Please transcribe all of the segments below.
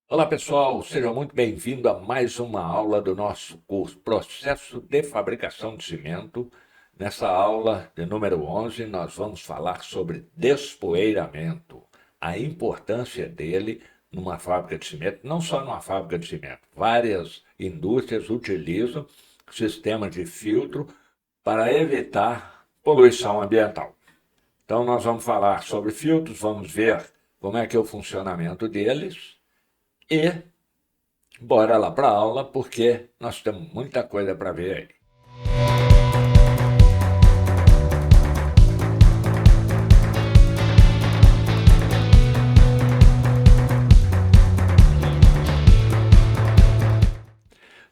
Olá pessoal, seja muito bem-vindo a mais uma aula do nosso curso Processo de Fabricação de Cimento. Nessa aula de número 11, nós vamos falar sobre despoeiramento, a importância dele numa fábrica de cimento, não só numa fábrica de cimento. Várias indústrias utilizam sistemas de filtro para evitar poluição ambiental. Então nós vamos falar sobre filtros, vamos ver como é que é o funcionamento deles e bora lá para a aula, porque nós temos muita coisa para ver aí.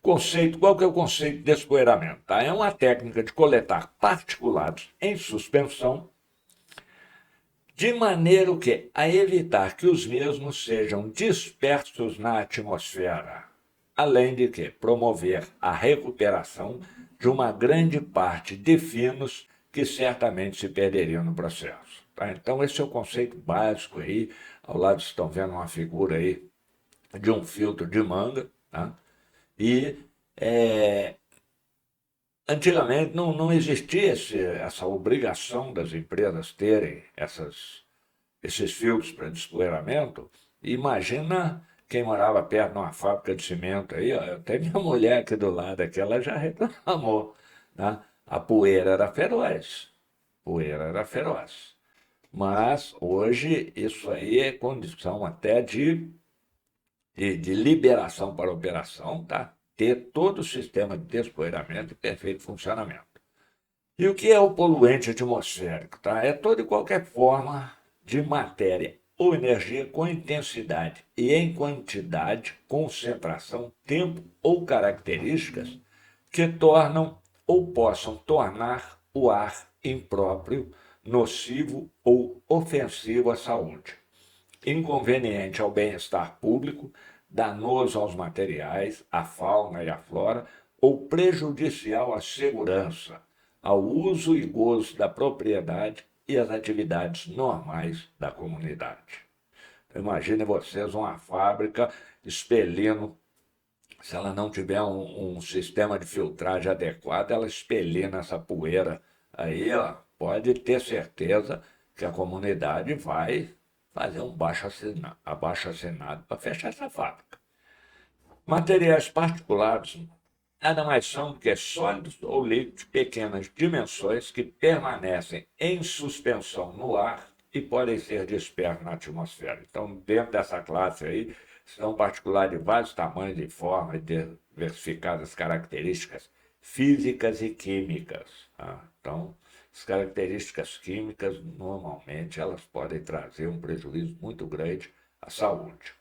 Conceito, qual que é o conceito de despoeiramento? Tá? É uma técnica de coletar particulados em suspensão, de maneira que a evitar que os mesmos sejam dispersos na atmosfera, além de que promover a recuperação de uma grande parte de finos que certamente se perderiam no processo. Tá? Então esse é o conceito básico aí. Ao lado estão vendo uma figura aí de um filtro de manga, tá? E é, antigamente não existia essa obrigação das empresas terem esses filtros para despoeiramento. Imagina quem morava perto de uma fábrica de cimento aí, ó, até minha mulher aqui do lado, aqui, ela já reclamou. Né? A poeira era feroz. Poeira era feroz. Mas hoje isso aí é condição até de liberação para operação, tá? Ter todo o sistema de despoeiramento em perfeito funcionamento. E o que é o poluente atmosférico? Tá? É toda e qualquer forma de matéria ou energia com intensidade e em quantidade, concentração, tempo ou características que tornam ou possam tornar o ar impróprio, nocivo ou ofensivo à saúde, inconveniente ao bem-estar público, danoso aos materiais, à fauna e à flora ou prejudicial à segurança, ao uso e gozo da propriedade e às atividades normais da comunidade. Imagine vocês uma fábrica expelindo, se ela não tiver um sistema de filtragem adequado, ela expelindo essa poeira aí, ó, pode ter certeza que a comunidade vai fazer um abaixo assinado para fechar essa fábrica. Materiais particulares nada mais são do que sólidos ou líquidos de pequenas dimensões que permanecem em suspensão no ar e podem ser dispersos na atmosfera. Então, dentro dessa classe aí, são particulares de vários tamanhos e formas, diversificadas características físicas e químicas. Tá? Então, as características químicas, normalmente, elas podem trazer um prejuízo muito grande à saúde.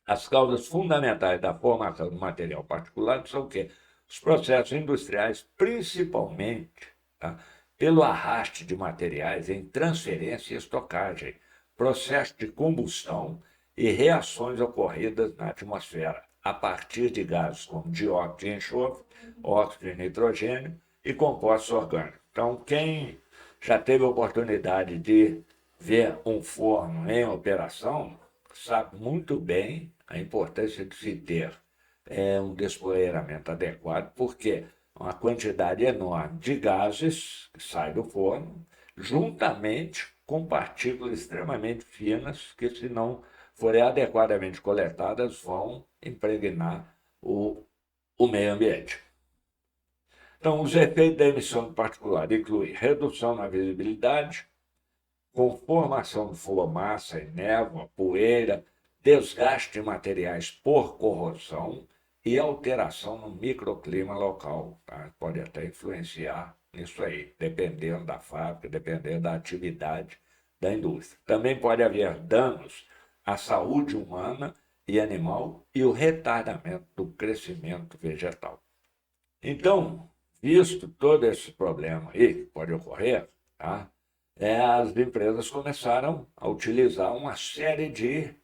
As causas fundamentais da formação do material particulado são o quê? Os processos industriais, principalmente, tá? Pelo arraste de materiais em transferência e estocagem, processo de combustão e reações ocorridas na atmosfera, a partir de gases como dióxido de enxofre, óxido de nitrogênio e compostos orgânicos. Então, quem já teve a oportunidade de ver um forno em operação, sabe muito bem a importância de se ter um despoeiramento adequado, porque uma quantidade enorme de gases que sai do forno, juntamente com partículas extremamente finas que, se não forem adequadamente coletadas, vão impregnar o meio ambiente. Então, os efeitos da emissão de particulado incluem redução na visibilidade, com formação de fumaça e névoa, poeira, desgaste de materiais por corrosão e alteração no microclima local. Tá? Pode até influenciar nisso aí, dependendo da fábrica, dependendo da atividade da indústria. Também pode haver danos à saúde humana e animal e o retardamento do crescimento vegetal. Então, visto todo esse problema aí que pode ocorrer, tá? As empresas começaram a utilizar uma série de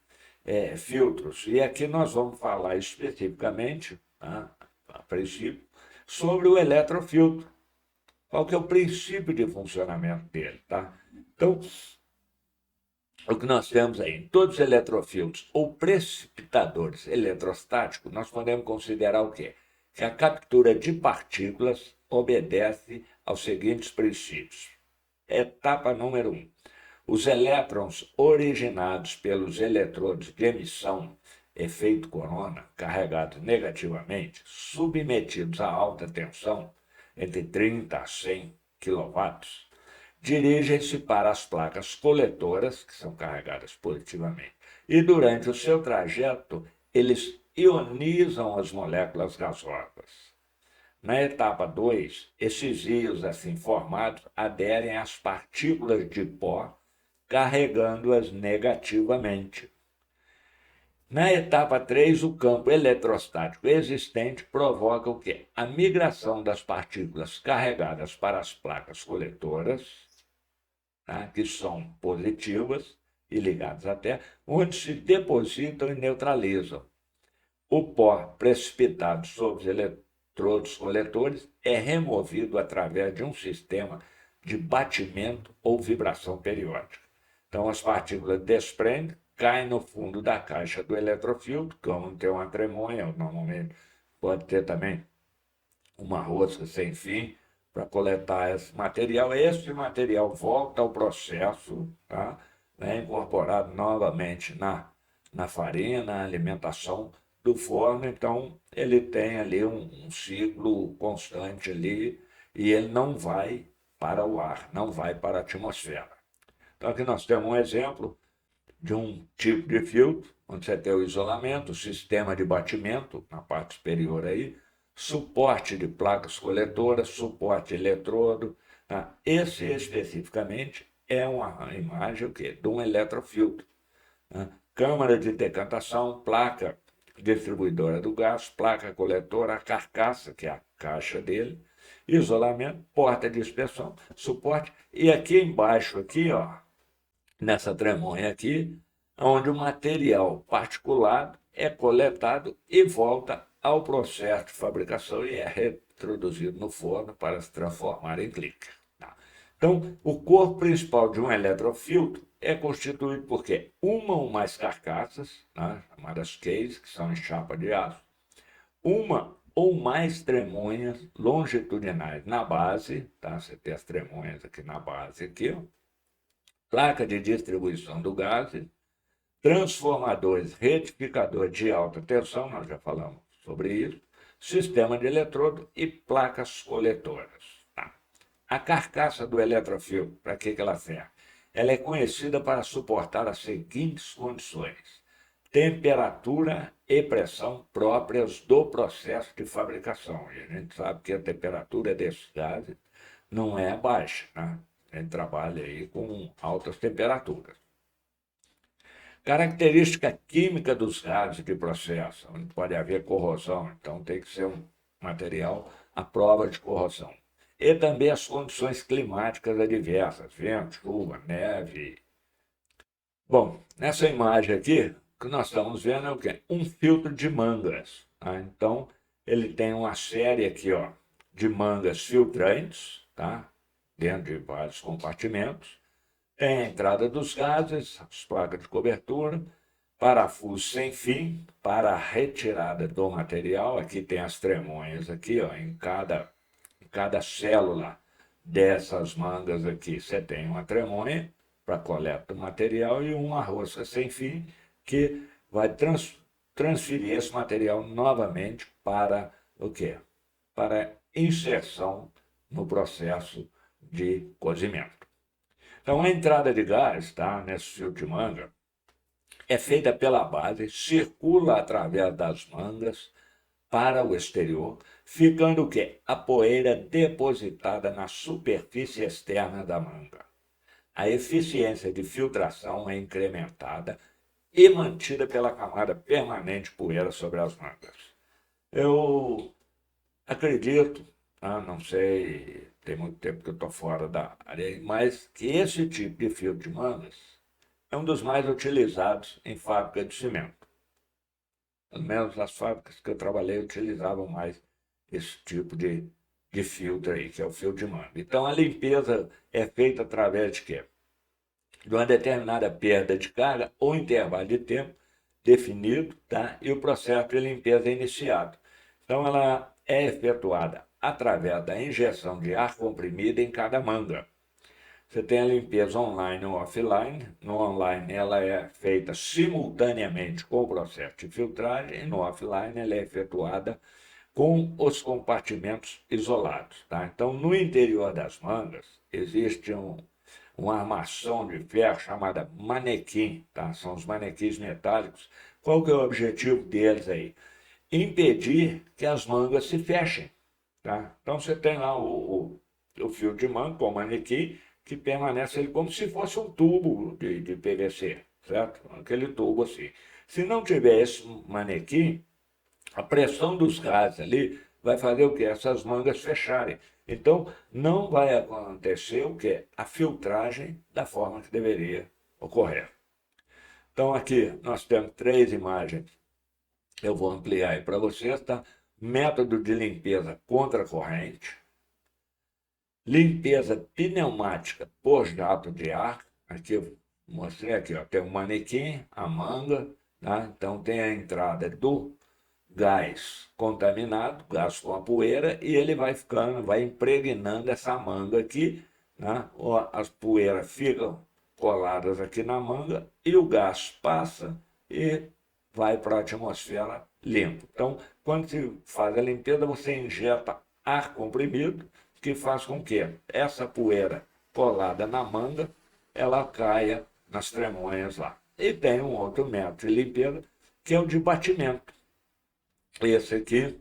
filtros. E aqui nós vamos falar especificamente, tá, a princípio, sobre o eletrofiltro. Qual que é o princípio de funcionamento dele, tá? Então, o que nós temos aí, em todos os eletrofiltros ou precipitadores eletrostáticos, nós podemos considerar o quê? Que a captura de partículas obedece aos seguintes princípios. Etapa número 1. Os elétrons originados pelos eletrodos de emissão, efeito corona, carregados negativamente, submetidos a alta tensão, entre 30 a 100 quilowatts, dirigem-se para as placas coletoras, que são carregadas positivamente, e durante o seu trajeto, eles ionizam as moléculas gasosas. Na etapa 2, esses íons assim formados aderem às partículas de pó, carregando-as negativamente. Na etapa 3, o campo eletrostático existente provoca o quê? A migração das partículas carregadas para as placas coletoras, tá? Que são positivas e ligadas à Terra, onde se depositam e neutralizam. O pó precipitado sobre os eletrodos coletores é removido através de um sistema de batimento ou vibração periódica. Então, as partículas desprendem, caem no fundo da caixa do eletrofiltro, como tem uma tremonha, normalmente pode ter também uma rosca sem fim para coletar esse material. Esse material volta ao processo, tá? É incorporado novamente na farinha, na alimentação do forno. Então, ele tem ali um ciclo constante ali e ele não vai para o ar, não vai para a atmosfera. Então, aqui nós temos um exemplo de um tipo de filtro, onde você tem o isolamento, o sistema de batimento, na parte superior aí, suporte de placas coletoras, suporte de eletrodo. Tá? Esse especificamente é uma imagem o quê? De um eletrofiltro. Tá? Câmara de decantação, placa distribuidora do gás, placa coletora, a carcaça, que é a caixa dele, isolamento, porta de inspeção, suporte, e aqui embaixo, aqui, ó, nessa tremonha aqui, onde o material particulado é coletado e volta ao processo de fabricação e é reintroduzido no forno para se transformar em clique. Tá? Então, o corpo principal de um eletrofiltro é constituído por quê? Uma ou mais carcaças, né, chamadas cases, que são em chapa de aço, uma ou mais tremonhas longitudinais na base, tá? Você tem as tremonhas aqui na base, aqui, ó, placa de distribuição do gás, transformadores, retificadores de alta tensão, nós já falamos sobre isso, sistema de eletrodo e placas coletoras. Tá? A carcaça do eletrofiltro, para que ela serve? Ela é conhecida para suportar as seguintes condições: temperatura e pressão próprias do processo de fabricação. E a gente sabe que a temperatura desses gases não é baixa, né? A gente trabalha aí com altas temperaturas. Característica química dos gases de processo, onde pode haver corrosão, então tem que ser um material à prova de corrosão. E também as condições climáticas adversas, vento, chuva, neve. Bom, nessa imagem aqui, o que nós estamos vendo é o quê? Um filtro de mangas. Tá? Então, ele tem uma série aqui, ó, de mangas filtrantes, tá? Dentro de vários compartimentos. Tem a entrada dos gases, as placas de cobertura, parafuso sem fim para a retirada do material. Aqui tem as tremonhas aqui, ó, em cada célula dessas mangas aqui, você tem uma tremonha para coleta do material e uma rosca sem fim que vai transferir esse material novamente para o quê? Para inserção no processo de cozimento. Então, a entrada de gás, tá, nesse fio de manga, é feita pela base, circula através das mangas para o exterior, ficando o quê? A poeira depositada na superfície externa da manga. A eficiência de filtração é incrementada e mantida pela camada permanente de poeira sobre as mangas. Eu acredito, não sei, tem muito tempo que eu estou fora da área, mas que esse tipo de fio de mangas é um dos mais utilizados em fábrica de cimento. Pelo menos as fábricas que eu trabalhei utilizavam mais esse tipo de filtro aí, que é o fio de manga. Então a limpeza é feita através de quê? de uma determinada perda de carga ou intervalo de tempo definido, tá? E o processo de limpeza é iniciado. Então, ela é efetuada através da injeção de ar comprimido em cada manga. Você tem a limpeza online ou offline. No online, ela é feita simultaneamente com o processo de filtragem, e no offline, ela é efetuada com os compartimentos isolados. Tá? Então, no interior das mangas, existe uma armação de ferro chamada manequim. Tá? São os manequins metálicos. Qual que é o objetivo deles aí? Impedir que as mangas se fechem. Tá? Então, você tem lá o fio de manga com o manequim, que permanece ali como se fosse um tubo de PVC, certo? Aquele tubo assim. Se não tiver esse manequim, a pressão dos gases ali vai fazer o quê? Essas mangas fecharem. Então, não vai acontecer o quê? A filtragem da forma que deveria ocorrer. Então, aqui nós temos 3 imagens. Eu vou ampliar aí para vocês, tá? Método de limpeza contra corrente. Limpeza pneumática por jato de ar. Aqui eu mostrei aqui, ó, tem o manequim, a manga, tá? Então tem a entrada do gás contaminado, gás com a poeira, e ele vai ficando, vai impregnando essa manga aqui, né? As poeiras ficam coladas aqui na manga e o gás passa e vai para a atmosfera limpo. Então, quando se faz a limpeza, você injeta ar comprimido, que faz com que essa poeira colada na manga, ela caia nas tremonhas lá. E tem um outro método de limpeza, que é o de batimento. Esse aqui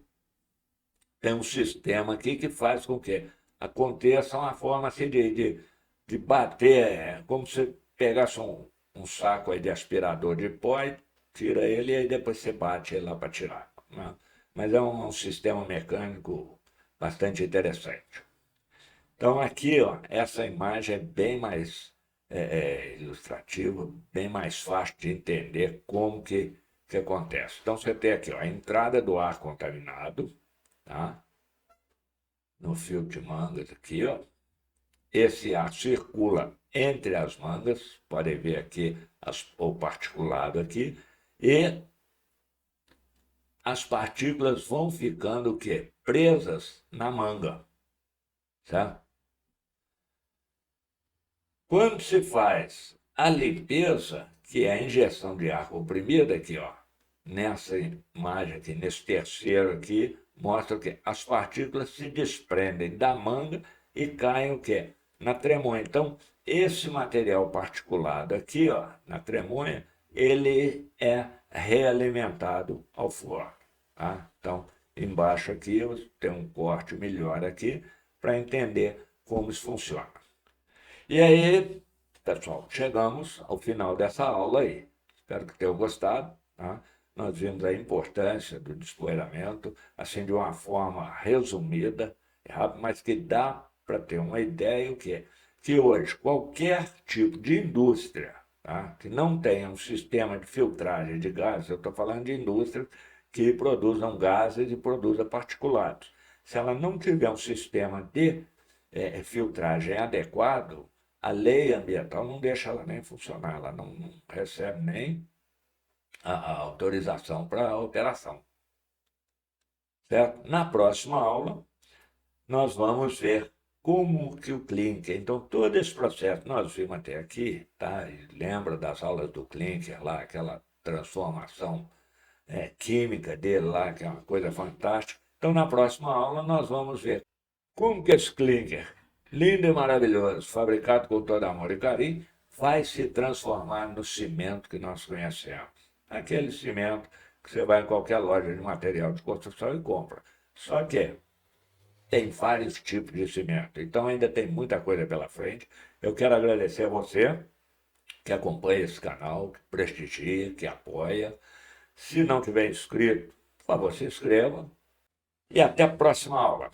tem um sistema aqui que faz com que aconteça uma forma assim de bater, como se pegasse um saco aí de aspirador de pó e tira ele e aí depois você bate ele lá para tirar. Né? Mas é um sistema mecânico bastante interessante. Então aqui, ó, essa imagem é bem mais ilustrativa, bem mais fácil de entender como que acontece. Então você tem aqui, ó, a entrada do ar contaminado, tá? No fio de mangas aqui, ó. Esse ar circula entre as mangas, pode ver aqui o particulado aqui, e as partículas vão ficando o quê? Presas na manga, certo? Quando se faz a limpeza, que é a injeção de ar comprimido aqui, ó, nessa imagem aqui, nesse terceiro aqui, mostra que as partículas se desprendem da manga e caem o quê? Na tremonha. Então, esse material particulado aqui, ó, na tremonha, ele é realimentado ao forno. Tá? Então, embaixo aqui tem um corte melhor aqui para entender como isso funciona. E aí, pessoal, chegamos ao final dessa aula aí. Espero que tenham gostado. Tá? Nós vimos a importância do despoeiramento, assim, de uma forma resumida, mas que dá para ter uma ideia o que é que hoje qualquer tipo de indústria, tá? Que não tenha um sistema de filtragem de gases, eu estou falando de indústrias que produzam gases e produzam particulados. Se ela não tiver um sistema de filtragem adequado, a lei ambiental não deixa ela nem funcionar, ela não recebe nem a autorização para a operação. Certo? Na próxima aula, nós vamos ver como que o Clinker, então todo esse processo que nós vimos até aqui, tá? E lembra das aulas do Clinker lá, aquela transformação química dele lá, que é uma coisa fantástica. Então, na próxima aula, nós vamos ver como que esse Clinker, lindo e maravilhoso, fabricado com todo amor e carinho, vai se transformar no cimento que nós conhecemos. Aquele cimento que você vai em qualquer loja de material de construção e compra. Só que tem vários tipos de cimento, então ainda tem muita coisa pela frente. Eu quero agradecer a você que acompanha esse canal, que prestigia, que apoia. Se não tiver inscrito, por favor, se inscreva. E até a próxima aula.